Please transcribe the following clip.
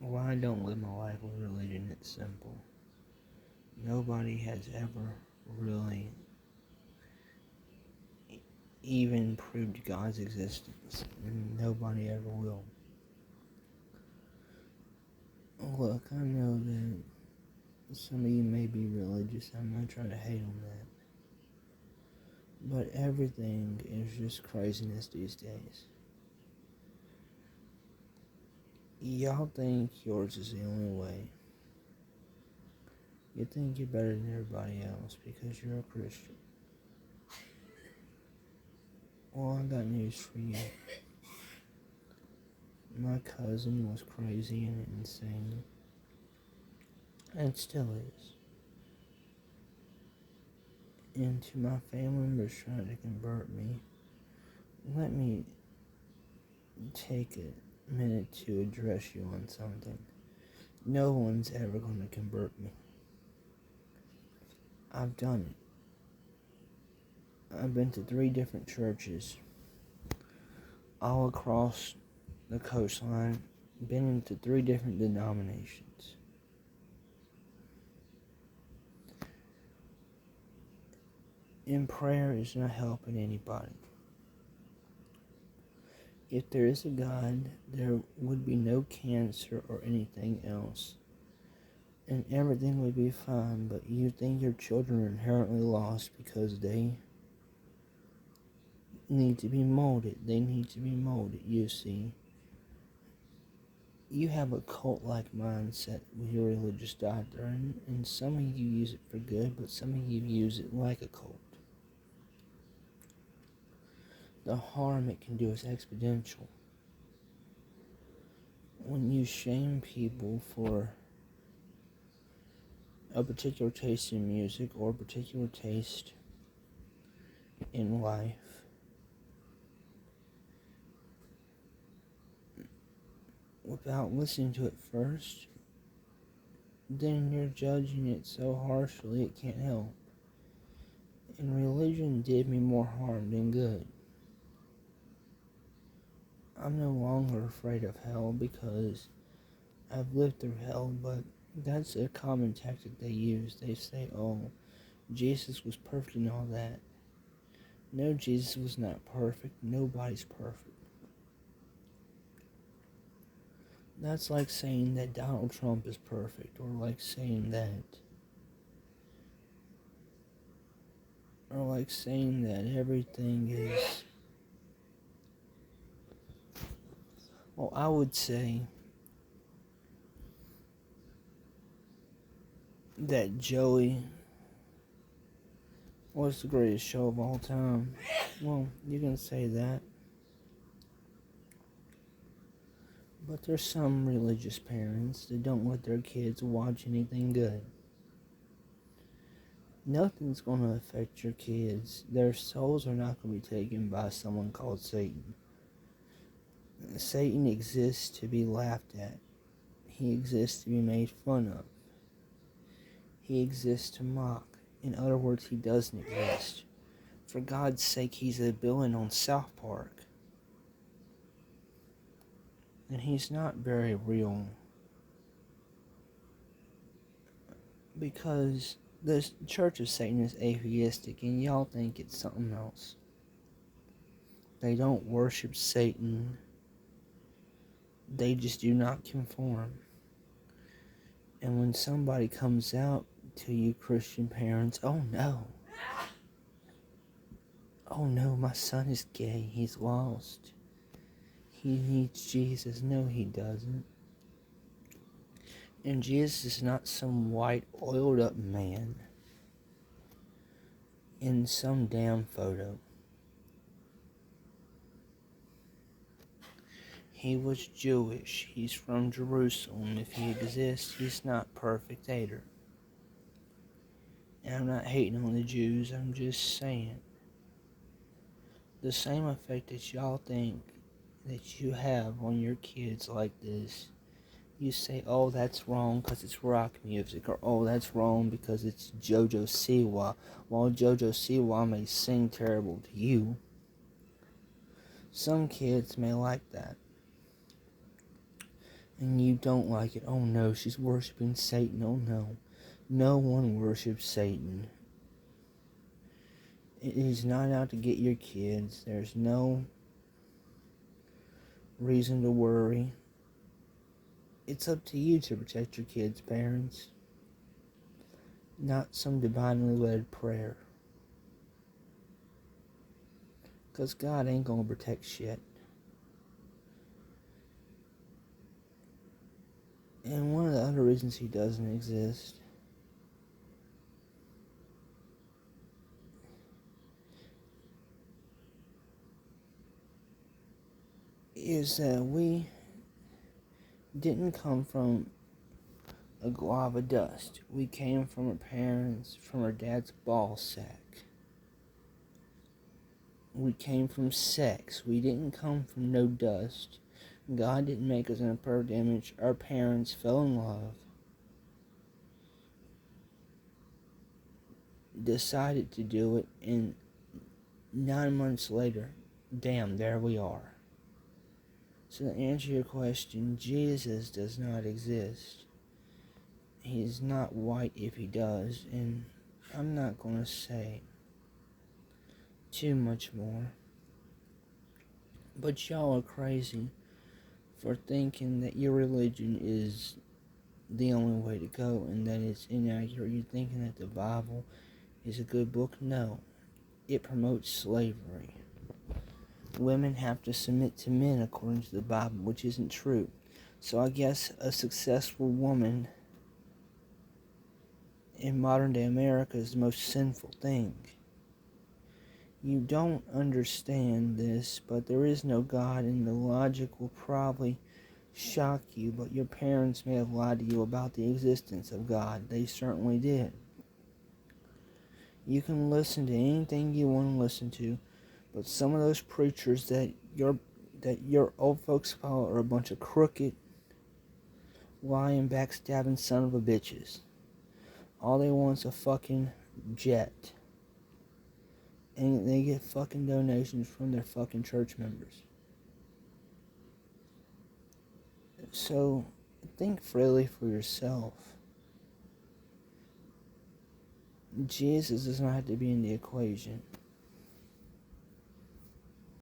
Well, I don't live my life with religion. It's simple. Nobody has ever really even proved God's existence, and nobody ever will. Look, I know that some of you may be religious. I'm not trying to hate on that. But everything is just craziness these days. Y'all think yours is the only way. You think you're better than everybody else because you're a Christian. Well, I got news for you. My cousin was crazy and insane. And still is. And to my family members trying to convert me, let me take a minute to address you on something. No one's ever going to convert me. I've done it. I've been to 3 different churches all across the coastline, been into 3 different denominations. And prayer is not helping anybody. If there is a God, there would be no cancer or anything else. And everything would be fine, but you think your children are inherently lost because they need to be molded. They need to be molded, you see. You have a cult-like mindset with your religious doctrine, and some of you use it for good, but some of you use it like a cult. The harm it can do is exponential. When you shame people for a particular taste in music or a particular taste in life, without listening to it first, then you're judging it so harshly it can't help. And religion did me more harm than good. I'm no longer afraid of hell because I've lived through hell, but that's a common tactic they use. They say, oh, Jesus was perfect and all that. No, Jesus was not perfect. Nobody's perfect. That's like saying that Donald Trump is perfect, or like saying that everything is, well, I would say that Joey was the greatest show of all time. Well, you can say that. But there's some religious parents that don't let their kids watch anything good. Nothing's going to affect your kids. Their souls are not going to be taken by someone called Satan. Satan exists to be laughed at. He exists to be made fun of. He exists to mock. In other words, he doesn't exist. For God's sake, he's a villain on South Park. And he's not very real. Because the Church of Satan is atheistic, and y'all think it's something else. They don't worship Satan. They just do not conform. And when somebody comes out to you Christian parents, oh no, my son is gay, he's lost. He needs Jesus. No, he doesn't. And Jesus is not some white, oiled up man in some damn photo. He was Jewish. He's from Jerusalem. If he exists, he's not perfect either. And I'm not hating on the Jews. I'm just saying. The same effect that y'all think that you have on your kids like this. You say, oh, that's wrong because it's rock music. Or, oh, that's wrong because it's JoJo Siwa. While JoJo Siwa may sing terrible to you, some kids may like that. and you don't like it. Oh no, she's worshiping Satan. Oh no. No one worships Satan. He's not out to get your kids. There's no reason to worry. It's up to you to protect your kids, parents. Not some divinely led prayer. Because God ain't gonna protect shit. And one of the other reasons he doesn't exist is that we didn't come from a glob of dust. We came from our parents, from our dad's ball sack. We came from sex. We didn't come from no dust. God didn't make us in a perfect image. Our parents fell in love, decided to do it, and 9 months later, damn, there we are. So to answer your question, Jesus does not exist. He's not white if he does, and I'm not going to say too much more. But y'all are crazy for thinking that your religion is the only way to go and that it's inaccurate. You're thinking that the Bible is a good book? No. It promotes slavery. Women have to submit to men according to the Bible, which isn't true. So I guess a successful woman in modern day America is the most sinful thing. You don't understand this, but there is no God, and the logic will probably shock you, but your parents may have lied to you about the existence of God. They certainly did. You can listen to anything you want to listen to, but some of those preachers that your old folks follow are a bunch of crooked, lying, backstabbing son of a bitches. All they want is a fucking jet. And they get fucking donations from their fucking church members. So, think freely for yourself. Jesus does not have to be in the equation.